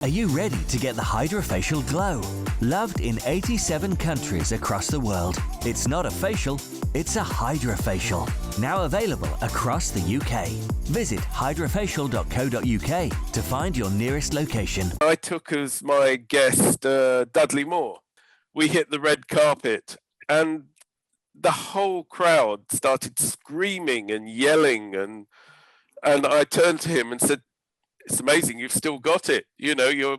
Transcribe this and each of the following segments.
Are you ready to get the hydrofacial glow? Loved in 87 countries across the world. It's not a facial, it's a hydrofacial. Now available across the UK. Visit hydrofacial.co.uk to find your nearest location. I took as my guest Dudley Moore. We hit the red carpet and the whole crowd started screaming and yelling, and I turned to him and said, "It's amazing, you've still got it. You know,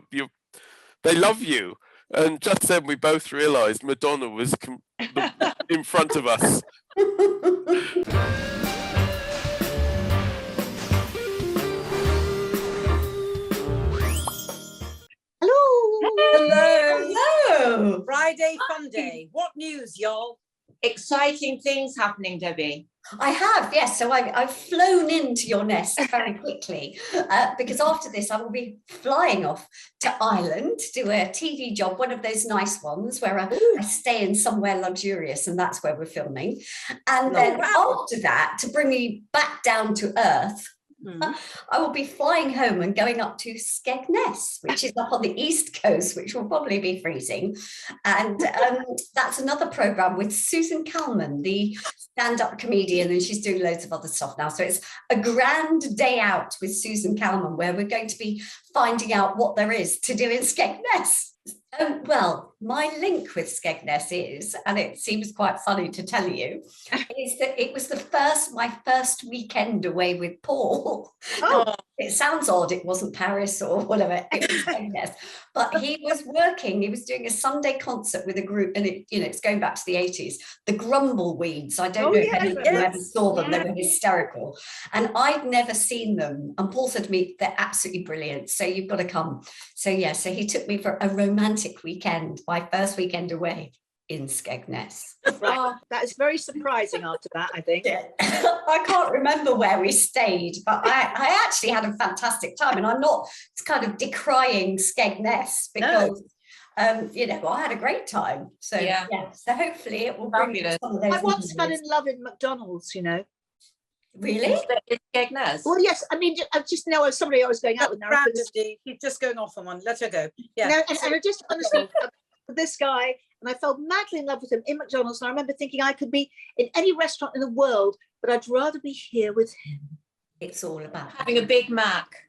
they love you." And just then we both realised Madonna was in front of us. Hello. Friday fun day. What news, y'all? Exciting things happening, Debbie. I have, yes. So I've flown into your nest very quickly because after this I will be flying off to Ireland to do a TV job, one of those nice ones where I stay in somewhere luxurious, and that's where we're filming. And then after that, to bring me back down to earth, I will be flying home and going up to Skegness, which is up on the east coast, which will probably be freezing. And that's another programme with Susan Calman, the stand-up comedian, and she's doing loads of other stuff now. So it's a grand day out with Susan Calman, where we're going to be finding out what there is to do in Skegness. Well, my link with Skegness is, and it seems quite funny to tell you, is that it was my first weekend away with Paul. Oh. It sounds odd, it wasn't Paris or whatever, it was Skegness. But he was working, he was doing a Sunday concert with a group, and it's going back to the 80s, the Grumbleweeds. I don't know if anyone ever saw them, they were hysterical. And I'd never seen them. And Paul said to me, they're absolutely brilliant, so you've got to come. So he took me for a romantic weekend, my first weekend away in Skegness. Right. That is very surprising after that, I think. Yeah. I can't remember where we stayed, but I actually had a fantastic time, and I'm not kind of decrying Skegness because I had a great time. So so hopefully it will bring me some of those. I once fell in love in McDonald's, you know. Really? In Skegness? Well, yes. I mean, I just know somebody I was going out with now. He's just going off on one. Let her go. Yeah. No, and I just honestly, this guy, and I fell madly in love with him in McDonald's. And I remember thinking I could be in any restaurant in the world, but I'd rather be here with him. It's all about having a Big Mac.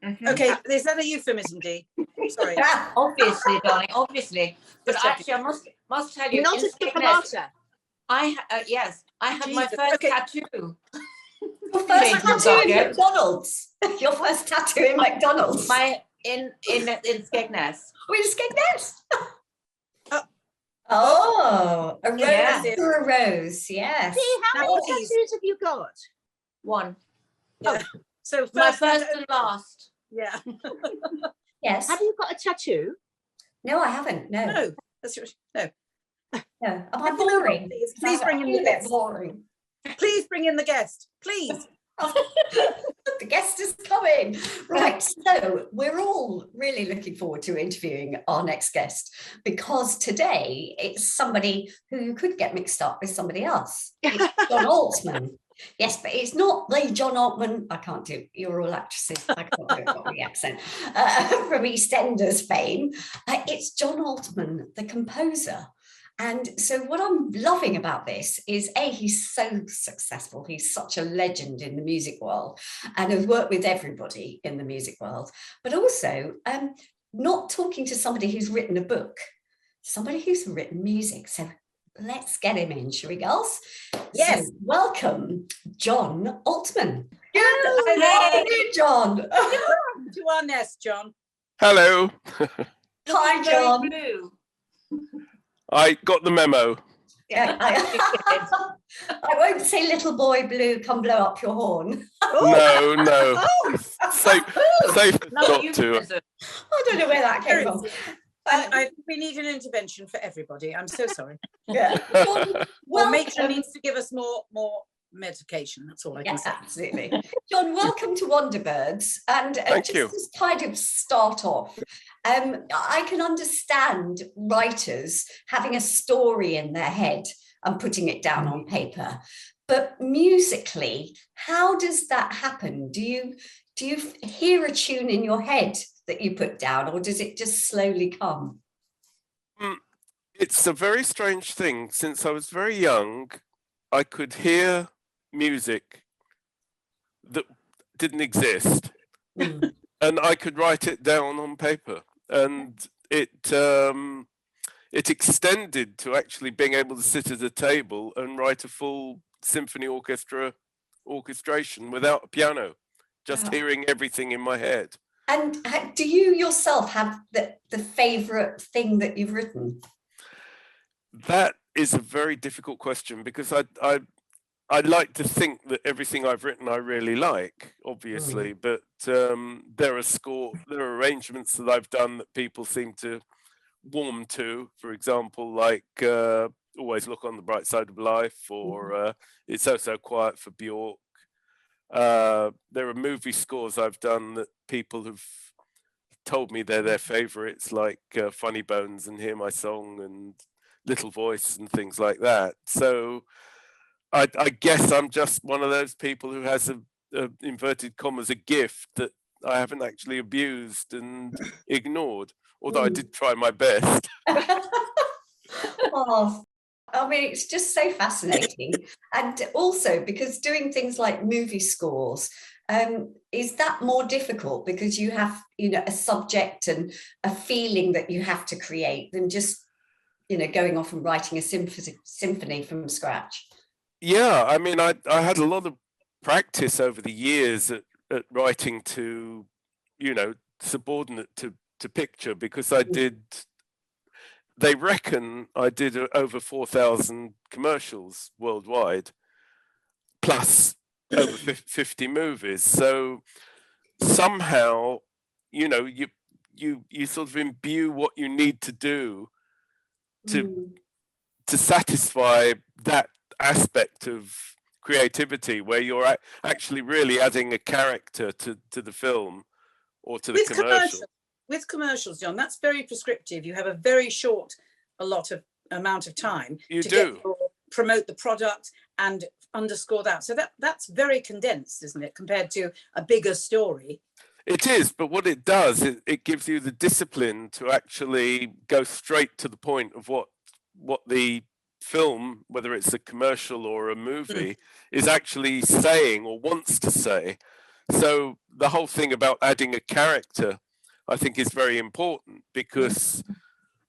Mm-hmm. Okay, is that a euphemism, Dee? Sorry. Obviously, darling, obviously. But actually, I must tell you, not a chipolata. I had my first tattoo. Your first tattoo in McDonald's. Your first tattoo in McDonald's. In Skegness. We're in Skegness. Oh, a rose for a rose, yes. See, how many tattoos have you got? One. Yeah. So my first and last. Yeah. Yes. Have you got a tattoo? No, I haven't. No. No. That's no. No. Am I boring? Please bring in the guest. Boring. Please bring in the guest. Please. The guest is coming. Right, so we're all really looking forward to interviewing our next guest, because today it's somebody who you could get mixed up with somebody else. It's John Altman. Yes, but it's not the John Altman. I can't do it. You're all actresses. I can't do it from the accent. From EastEnders fame. It's John Altman, the composer. And so what I'm loving about this is, he's so successful. He's such a legend in the music world and has worked with everybody in the music world, but also not talking to somebody who's written a book, somebody who's written music. So let's get him in, shall we, girls? Yes. So welcome, John Altman. Hello, John. To our nest, John. Hello. Hi, John. I got the memo. Yeah, I won't say little boy blue, come blow up your horn. No. Safe not to. I don't know where that came from. We need an intervention for everybody. I'm so sorry. Yeah. Well, matron needs to give us more medication. That's all I can say. Absolutely. John, welcome to Wonderbirds. And Thank you. To kind of start off, I can understand writers having a story in their head and putting it down on paper. But musically, how does that happen? Do you hear a tune in your head that you put down, or does it just slowly come? It's a very strange thing. Since I was very young, I could hear music that didn't exist, and I could write it down on paper, and it extended to actually being able to sit at a table and write a full symphony orchestration without a piano, just hearing everything in my head. And do you yourself have the favorite thing that you've written? That is a very difficult question, because I like to think that everything I've written I really like, obviously, but there are arrangements that I've done that people seem to warm to. For example, like Always Look on the Bright Side of Life, or It's So So Quiet for Bjork. There are movie scores I've done that people have told me they're their favorites, like Funny Bones and Hear My Song and Little Voice and things like that. So I guess I'm just one of those people who has a inverted commas, a gift that I haven't actually abused and ignored, although I did try my best. Oh, I mean, it's just so fascinating. And also because doing things like movie scores, is that more difficult because you have, a subject and a feeling that you have to create than just, going off and writing a symphony from scratch? Yeah, I mean, I had a lot of practice over the years at writing to, subordinate to picture, because they reckon I did over 4,000 commercials worldwide, plus over 50 movies. So somehow, you sort of imbue what you need to do to satisfy that aspect of creativity, where you're actually really adding a character to the film or to the commercial. With commercials, John, that's very prescriptive. You have a very short amount of time promote the product and underscore that. So that's very condensed, isn't it, compared to a bigger story? It is, but what it does, it gives you the discipline to actually go straight to the point of what the film, whether it's a commercial or a movie, is actually saying or wants to say. So the whole thing about adding a character, I think, is very important, because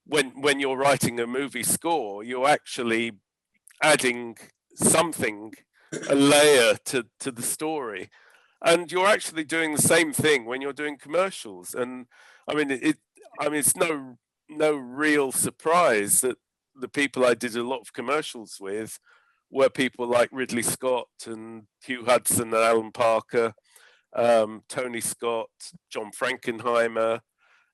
when you're writing a movie score, you're actually adding something, a layer to the story. And you're actually doing the same thing when you're doing commercials. And I mean, it's no real surprise that the people I did a lot of commercials with were people like Ridley Scott and Hugh Hudson and Alan Parker, Tony Scott, John Frankenheimer,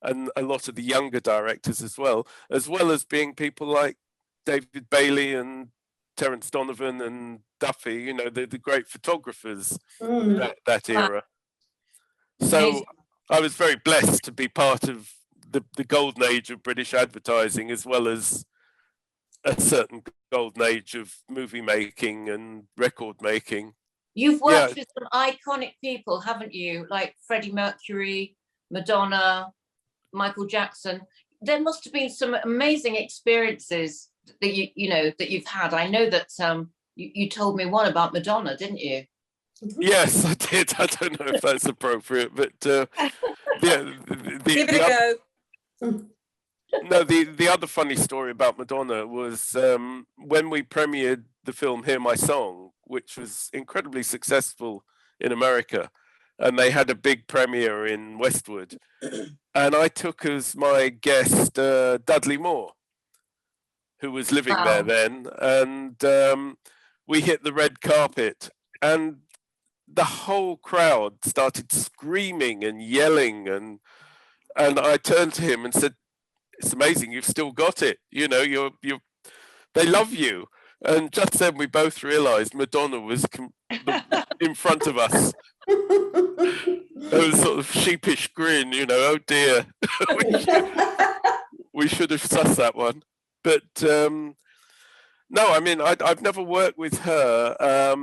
and a lot of the younger directors as well as being people like David Bailey and Terence Donovan and Duffy, the great photographers that era. So I was very blessed to be part of the golden age of British advertising, as well as a certain golden age of movie making and record making. You've worked with some iconic people, haven't you? Like Freddie Mercury, Madonna, Michael Jackson. There must have been some amazing experiences that that you've had. I know that you told me one about Madonna, didn't you? Yes, I did. I don't know if that's appropriate, but give it a go. No, the other funny story about Madonna was when we premiered the film Hear My Song, which was incredibly successful in America, and they had a big premiere in Westwood, and I took as my guest Dudley Moore, who was living there then, and we hit the red carpet, and the whole crowd started screaming and yelling, and I turned to him and said, "It's amazing, you've still got it. They love you." And just then we both realized Madonna was in front of us. There was sort of sheepish grin, oh dear. we should have sussed that one. But no, I mean, I've never worked with her.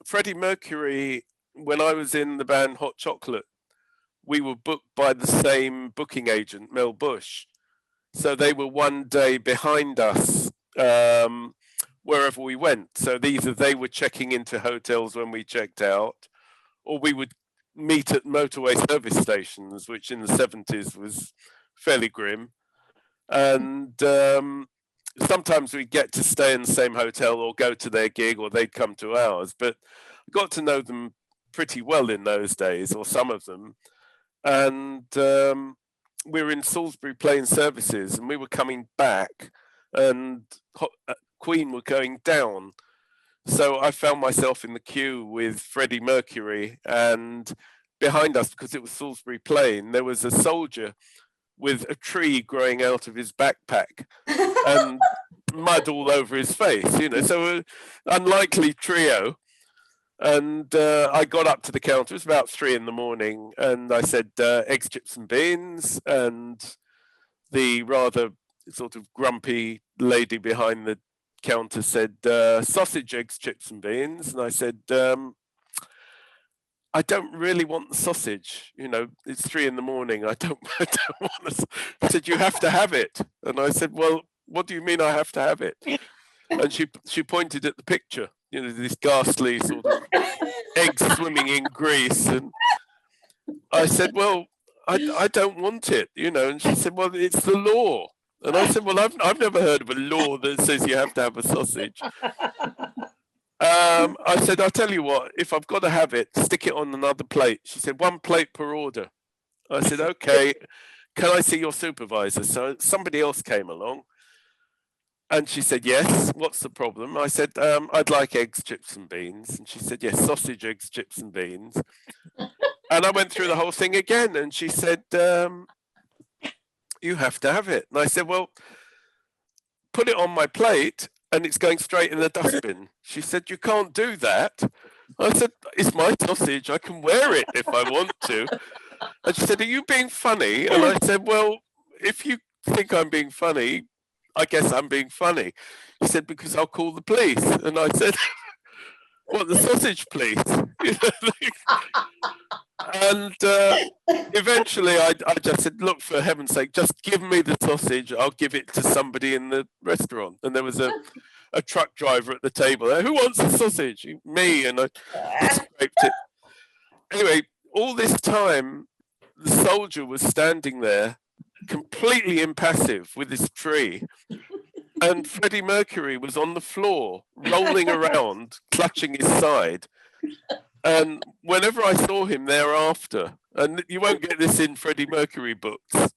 Freddie Mercury, when I was in the band Hot Chocolate, we were booked by the same booking agent, Mel Bush. So they were one day behind us wherever we went. So either they were checking into hotels when we checked out, or we would meet at motorway service stations, which in the 70s was fairly grim. And sometimes we'd get to stay in the same hotel or go to their gig, or they'd come to ours. But I got to know them pretty well in those days, or some of them. And we were in Salisbury playing services, and we were coming back, and Queen were going down. So I found myself in the queue with Freddie Mercury, and behind us, because it was Salisbury Plain, there was a soldier with a tree growing out of his backpack and mud all over his face, you know, so an unlikely trio. And I got up to the counter, it was about 3 a.m, and I said, eggs, chips and beans. And the rather sort of grumpy lady behind the counter said, sausage, eggs, chips and beans. And I said, I don't really want the sausage, you know, it's 3 a.m, I don't want this. She said, you have to have it. And I said, well, what do you mean I have to have it? And she pointed at the picture, you know, this ghastly sort of egg swimming in grease. And I said, well, I don't want it, you know. And she said, well, it's the law. And I said, well, I've never heard of a law that says you have to have a sausage. I said, I'll tell you what, if I've got to have it, stick it on another plate. She said, 1 plate per order. I said, okay, can I see your supervisor? So somebody else came along. And she said, yes, what's the problem? I said, I'd like eggs, chips and beans. And she said, yes, sausage, eggs, chips and beans. And I went through the whole thing again. And she said, you have to have it. And I said, well, put it on my plate and it's going straight in the dustbin. She said, you can't do that. I said, it's my sausage. I can wear it if I want to. And she said, are you being funny? And I said, well, if you think I'm being funny, I guess I'm being funny. She said, because I'll call the police. And I said, what, the sausage police? And eventually I just said, look, for heaven's sake, just give me the sausage. I'll give it to somebody in the restaurant. And there was a truck driver at the table. Who wants the sausage? Me. And I scraped it. Anyway, all this time, the soldier was standing there completely impassive with this tree, and Freddie Mercury was on the floor rolling around clutching his side. And whenever I saw him thereafter, and you won't get this in Freddie Mercury books,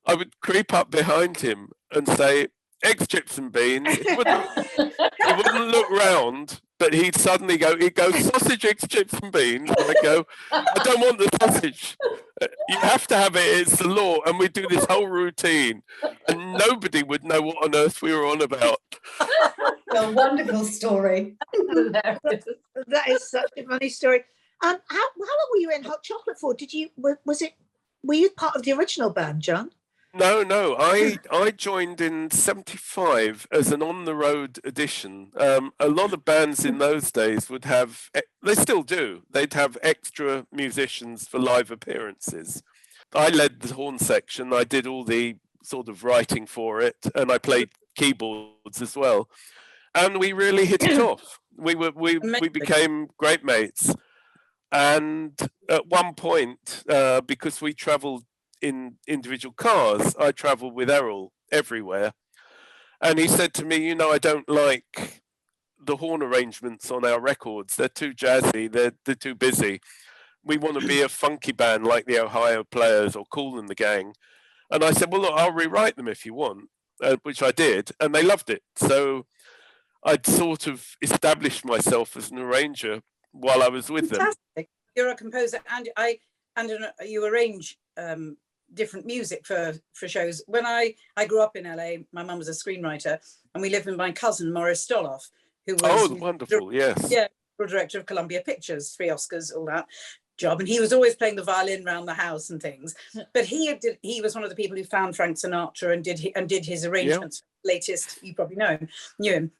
I would creep up behind him and say, eggs, chips and beans. He wouldn't look round, but he'd suddenly he'd go, sausage, eggs, chips and beans. And I'd go, I don't want the sausage. You have to have it, it's the law. And we'd do this whole routine and nobody would know what on earth we were on about. A wonderful story. That is such a funny story. How long were you in Hot Chocolate for? Were you part of the original band, John? No. I joined in 75 as an on-the-road addition. A lot of bands in those days would have, they still do, they'd have extra musicians for live appearances. I led the horn section, I did all the sort of writing for it, and I played keyboards as well. And we really hit it off. We became great mates. And at one point, because we travelled in individual cars, I travelled with Errol everywhere. And he said to me, you know, I don't like the horn arrangements on our records. They're too jazzy, they're too busy. We want to be a funky band like the Ohio Players or Kool and the Gang. And I said, well, look, I'll rewrite them if you want, which I did. And they loved it. So I'd sort of established myself as an arranger while I was with them. You're a composer and you arrange different music for shows. When I grew up in LA, my mum was a screenwriter and we lived with my cousin Maurice Stoloff, who was wonderful, yes. Yeah, director of Columbia Pictures, 3 Oscars, all that job. And he was always playing the violin around the house and things. But he was one of the people who found Frank Sinatra and did his arrangements. Yeah. Latest, you probably knew him.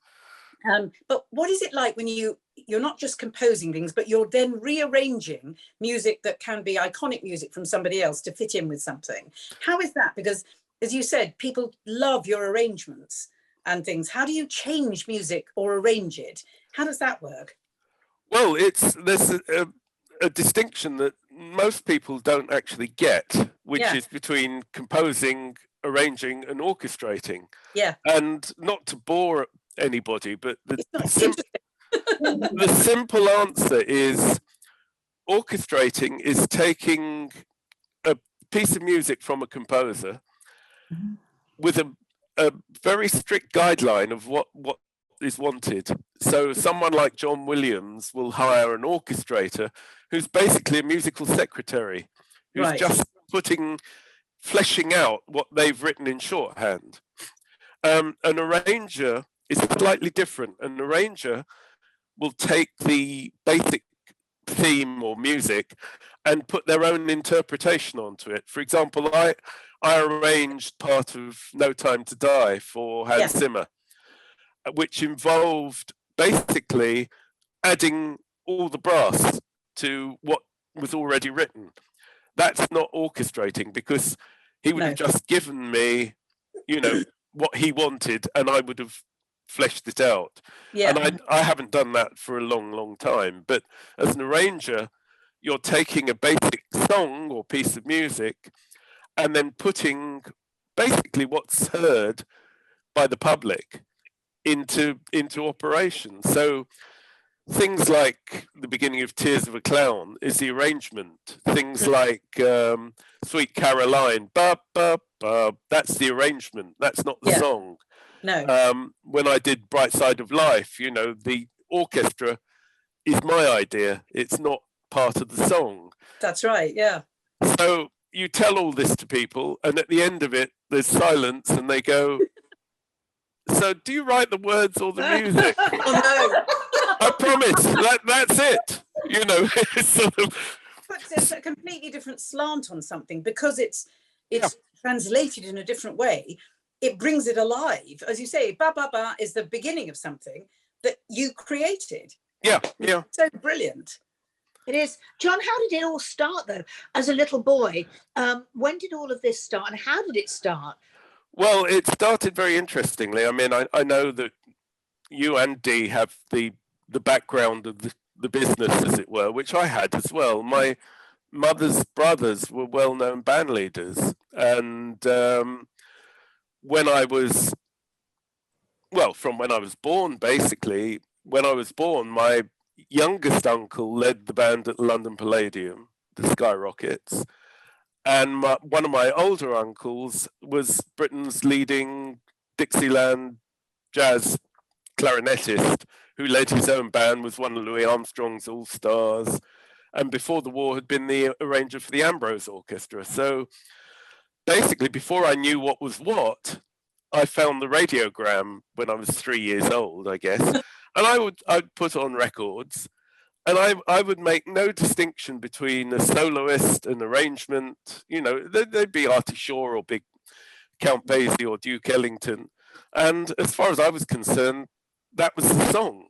But what is it like when you you're not just composing things, but you're then rearranging music that can be iconic music from somebody else to fit in with something. How is that? Because, as you said, people love your arrangements and things. How do you change music or arrange it? How does that work? Well, there's a distinction that most people don't actually get, which is between composing, arranging, and orchestrating. Yeah. And not to bore anybody, but the simple answer is orchestrating is taking a piece of music from a composer with a very strict guideline of what is wanted. So someone like John Williams will hire an orchestrator who's basically a musical secretary, who's just fleshing out what they've written in shorthand. An arranger is slightly different. An arranger will take the basic theme or music and put their own interpretation onto it. For example, I arranged part of No Time to Die for Hans Zimmer, which involved basically adding all the brass to what was already written. That's not orchestrating, because he would have just given me, what he wanted, and I would have fleshed it out. Yeah. And I haven't done that for a long, long time. But as an arranger, you're taking a basic song or piece of music and then putting basically what's heard by the public into operation. So things like the beginning of Tears of a Clown is the arrangement. Things like Sweet Caroline, ba, ba, ba, that's the arrangement. That's not the song. No. When I did Bright Side of Life, the orchestra is my idea. It's not part of the song. That's right, yeah. So you tell all this to people, and at the end of it, there's silence, and they go, so do you write the words or the music? Oh, no. I promise, that's it. It's sort of... But there's a completely different slant on something, because it's translated in a different way. It brings it alive. As you say, ba ba ba is the beginning of something that you created. Yeah. So brilliant. It is. John, how did it all start, though, as a little boy? When did all of this start, and how did it start? Well, it started very interestingly. I mean, I know that you and Dee have the background of the business, as it were, which I had as well. My mother's brothers were well-known band leaders, and when I was born, basically, my youngest uncle led the band at London Palladium, the Skyrockets, and one of my older uncles was Britain's leading Dixieland jazz clarinetist, who led his own band, was one of Louis Armstrong's All-Stars, and before the war had been the arranger for the Ambrose Orchestra. So basically, before I knew what was what, I found the radiogram when I was 3 years old, I guess, and I'd put on records, and I would make no distinction between a soloist and arrangement. They'd be Artie Shaw or big Count Basie or Duke Ellington, and as far as I was concerned, that was the song.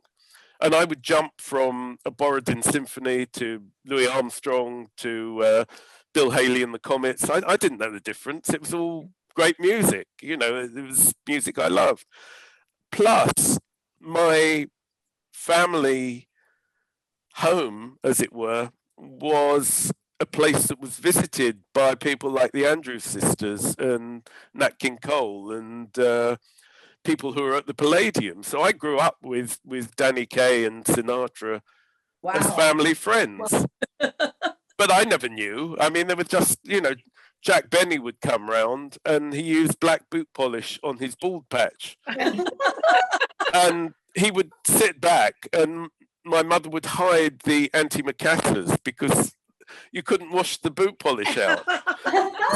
And I would jump from a Borodin Symphony to Louis Armstrong to Bill Haley and the Comets. I didn't know the difference. It was all great music. It was music I loved. Plus, my family home, as it were, was a place that was visited by people like the Andrews Sisters and Nat King Cole and people who were at the Palladium. So I grew up with Danny Kaye and Sinatra as family friends. But I never knew. I mean, there were just, Jack Benny would come round and he used black boot polish on his bald patch. And he would sit back and my mother would hide the antimacassars because you couldn't wash the boot polish out.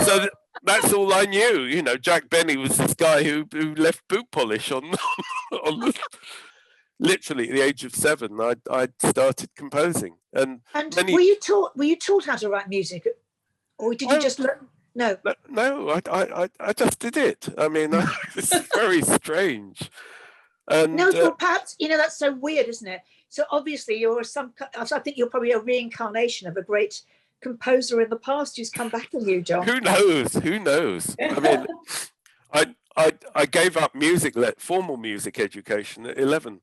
So that's all I knew. Jack Benny was this guy who left boot polish on literally at the age of 7. I started composing. And were you taught how to write music, or did you just learn? No, I just did it. I mean, it's very strange. And no, well, perhaps that's so weird, isn't it? So obviously you're I think you're probably a reincarnation of a great composer in the past who's come back in you, John. Who knows? Who knows? I mean, I gave up formal music education at 11.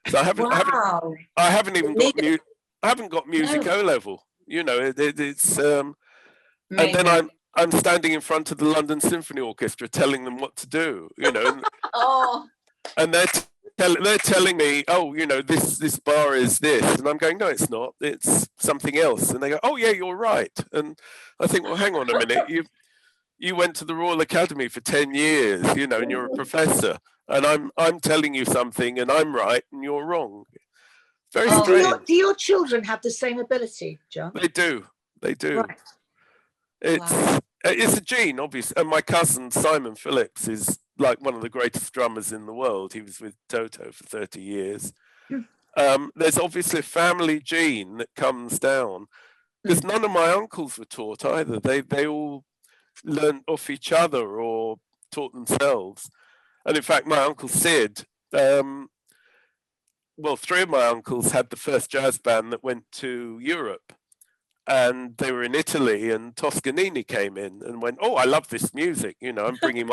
So I haven't even got I haven't got music O level. You know, it's and then I'm standing in front of the London Symphony Orchestra telling them what to do. You know, and they're telling me, oh, you know, this bar is this, and I'm going, no, it's not. It's something else. And they go, oh yeah, you're right. And I think, well, hang on a minute, you went to the Royal Academy for 10 years, you know, and you're a professor, and I'm telling you something, and I'm right, and you're wrong. Very strange. Do your children have the same ability, John? They do. They do. Right. It's a gene, obviously. And my cousin Simon Phillips is like one of the greatest drummers in the world. He was with Toto for 30 years. There's obviously a family gene that comes down, because none of my uncles were taught either. They all learned off each other or taught themselves. And in fact, my uncle Sid, well, 3 of my uncles had the first jazz band that went to Europe, and they were in Italy, and Toscanini came in and went, oh, I love this music. You know, I'm bringing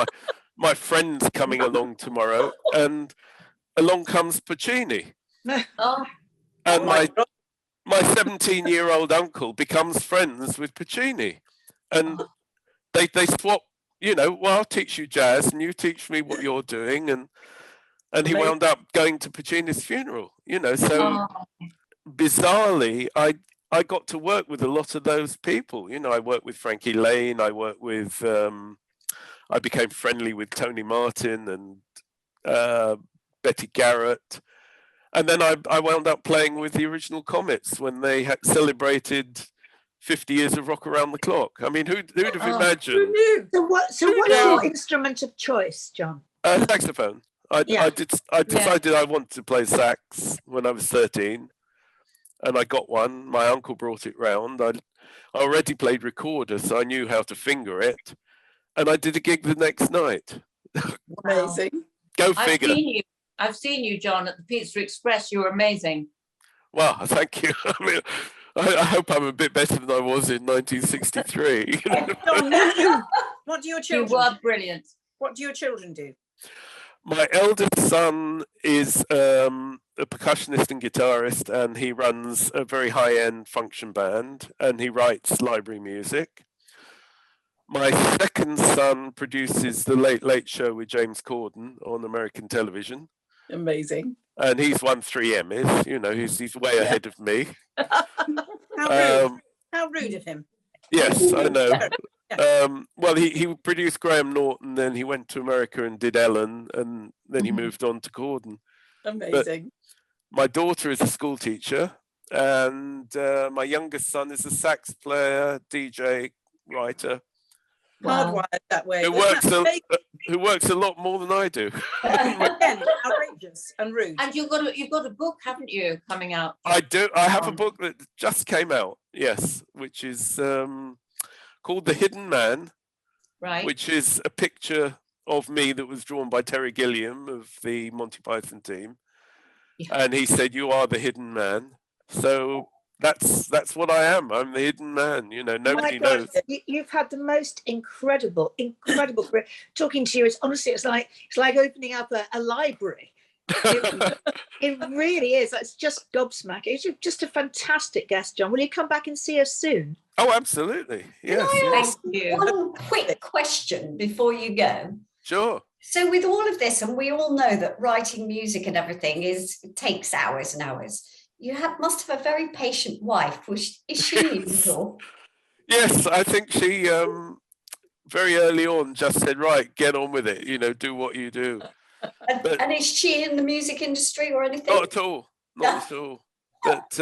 my friends coming along tomorrow, and along comes Puccini. And my 17-year-old uncle becomes friends with Puccini, and they swap, you know, well, I'll teach you jazz and you teach me what you're doing. And he wound up going to Puccini's funeral, you know. So bizarrely, I got to work with a lot of those people. You know, I worked with Frankie Lane. I worked with, I became friendly with Tony Martin and Betty Garrett. And then I wound up playing with the original Comets when they had celebrated 50 years of Rock Around the Clock. I mean, who'd have imagined? So what's your instrument of choice, John? Saxophone. I decided I wanted to play sax when I was 13, and I got one. My uncle brought it round. I already played recorder, so I knew how to finger it, and I did a gig the next night. Amazing. Go figure. I've seen you, John, at the Pizza Express. You were amazing. Well, thank you. I mean, I hope I'm a bit better than I was in 1963. You know? John, what do your children You were brilliant. What do your children do? My eldest son is a percussionist and guitarist, and he runs a very high-end function band, and he writes library music. My second son produces the Late Late Show with James Corden on American television. Amazing. And he's won 3 Emmys. You know, he's way ahead of me. How rude of him. Yes, I know. Well, he produced Graham Norton, then he went to America and did Ellen, and then he moved on to Corden. Amazing. But my daughter is a school teacher, and my youngest son is a sax player, DJ, writer. Hardwired that way. Who works a lot more than I do. Again, outrageous and rude. And you've got a book, haven't you, coming out? I do. I have a book that just came out, yes, which is called The Hidden Man, Right. which is a picture of me that was drawn by Terry Gilliam of the Monty Python team. Yeah. And he said, you are the hidden man. So that's what I am. I'm the hidden man. You know, nobody knows. You've had the most incredible career. Talking to you is honestly, it's like opening up a library. It really is. It's just gobsmacking. You're just a fantastic guest, John. Will you come back and see us soon? Oh, absolutely. Yes. Can I Yes. ask one quick question before you go? Sure. So with all of this, and we all know that writing music and everything takes hours and hours. You must have a very patient wife. Is she musical? Yes, I think she very early on just said, right, get on with it. You know, do what you do. And is she in the music industry or anything? Not at all. Not at all. But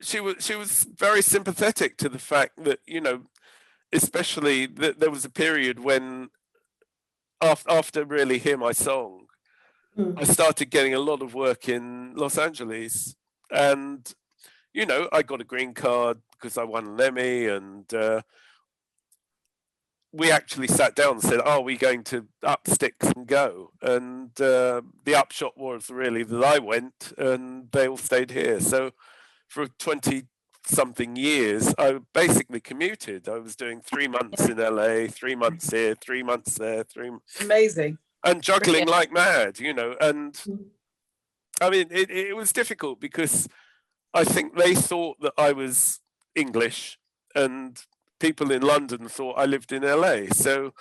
she was very sympathetic to the fact that, you know, especially that there was a period when after really Hear My Song, I started getting a lot of work in Los Angeles, and you know, I got a green card because I won an Emmy, and we actually sat down and said, are we going to up sticks and go? And the upshot was really that I went and they all stayed here. So for 20 something years, I basically commuted. I was doing 3 months in LA, 3 months here, 3 months there, Amazing. and juggling like mad, you know. And I mean, it was difficult because I think they thought that I was English and people in London thought I lived in LA. So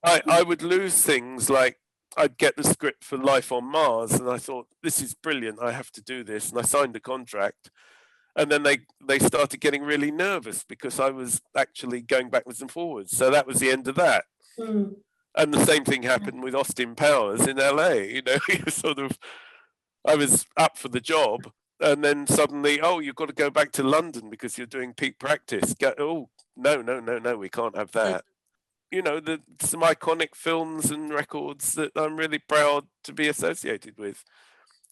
I would lose things like I'd get the script for Life on Mars and I thought, this is brilliant, I have to do this. And I signed the contract. And then they started getting really nervous because I was actually going backwards and forwards. So that was the end of that. And the same thing happened with Austin Powers in LA. You know, I was up for the job. And then suddenly, oh, you've got to go back to London because you're doing peak practice. Oh, no, we can't have that. You know, some iconic films and records that I'm really proud to be associated with.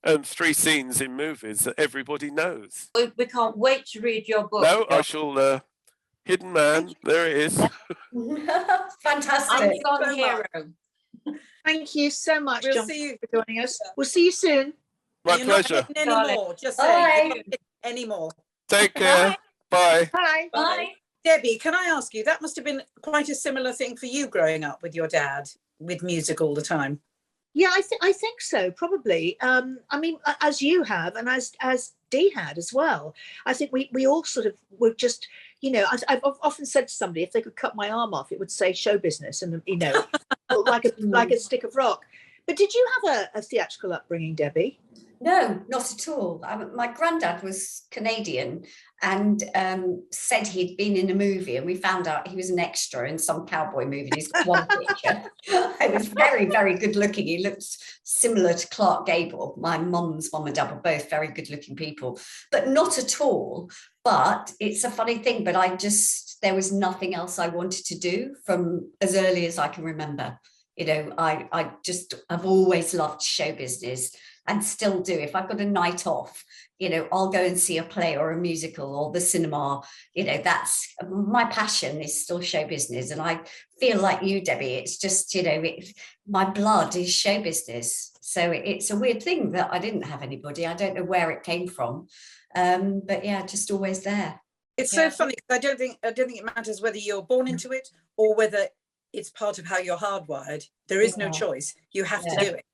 And 3 scenes in movies that everybody knows. We can't wait to read your book. No, I shall. Hidden Man, there it is. Fantastic. Unsung hero. Thank you so much, We'll John, see you. for joining us. We'll see you soon. My You're not pleasure. getting any more. Just Bye. saying. You're not getting any more. Take care. Bye. Bye. Bye. Debbie, can I ask you, that must have been quite a similar thing for you growing up with your dad, with music all the time. Yeah, I think so, probably. I mean, as you have, and as Dee had as well. I think we all sort of were just, you know, I've often said to somebody, if they could cut my arm off, it would say show business, and you know, like a stick of rock. But did you have a theatrical upbringing, Debbie? No, not at all. My granddad was Canadian and said he'd been in a movie, and we found out he was an extra in some cowboy movie. He's got one picture. He was very, very good looking. He looked similar to Clark Gable. My mum's mum and dad were both very good looking people, but not at all. But it's a funny thing, but there was nothing else I wanted to do from as early as I can remember. You know, I've always loved show business and still do. If I've got a night off, you know, I'll go and see a play or a musical or the cinema. You know, that's my passion, is still show business. And I feel like you, Debbie, it's just, you know, my blood is show business. So it's a weird thing that I didn't have anybody. I don't know where it came from. But yeah, just always there. It's so funny, because I don't think it matters whether you're born into it or whether it's part of how you're hardwired. There is no choice. You have to do it.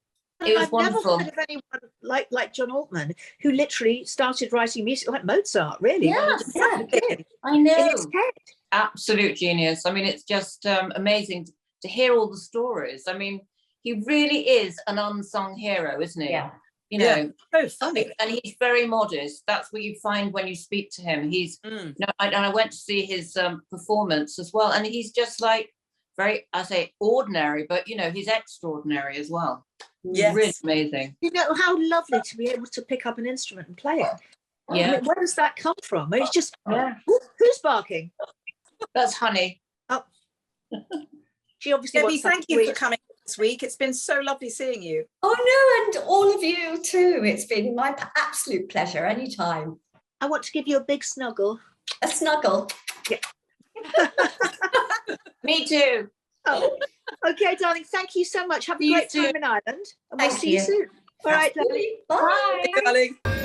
It was I've wonderful. never heard of anyone like John Altman, who literally started writing music like Mozart, really. Yes, I In know. his head. Absolute genius. I mean, it's just amazing to hear all the stories. I mean, he really is an unsung hero, isn't he? Yeah. You know, So funny. and he's very modest. That's what you find when you speak to him. He's, you know, and I went to see his performance as well, and he's just like very, I say ordinary, but you know, he's extraordinary as well. Yes. Really amazing. You know, how lovely to be able to pick up an instrument and play it. Yeah. I mean, where does that come from? It's just, Yeah. who's barking? That's Honey. She obviously Debbie, wants something thank you for sweet. coming this week. It's been so lovely seeing you. Oh no, and all of you too. It's been my absolute pleasure. Anytime. I want to give you a big snuggle. A snuggle. Me too. Oh, okay, darling. Thank you so much. Have a See you great time soon. in Ireland, and we'll Thank see you you. soon. All right, darling. Bye. Bye. Darling.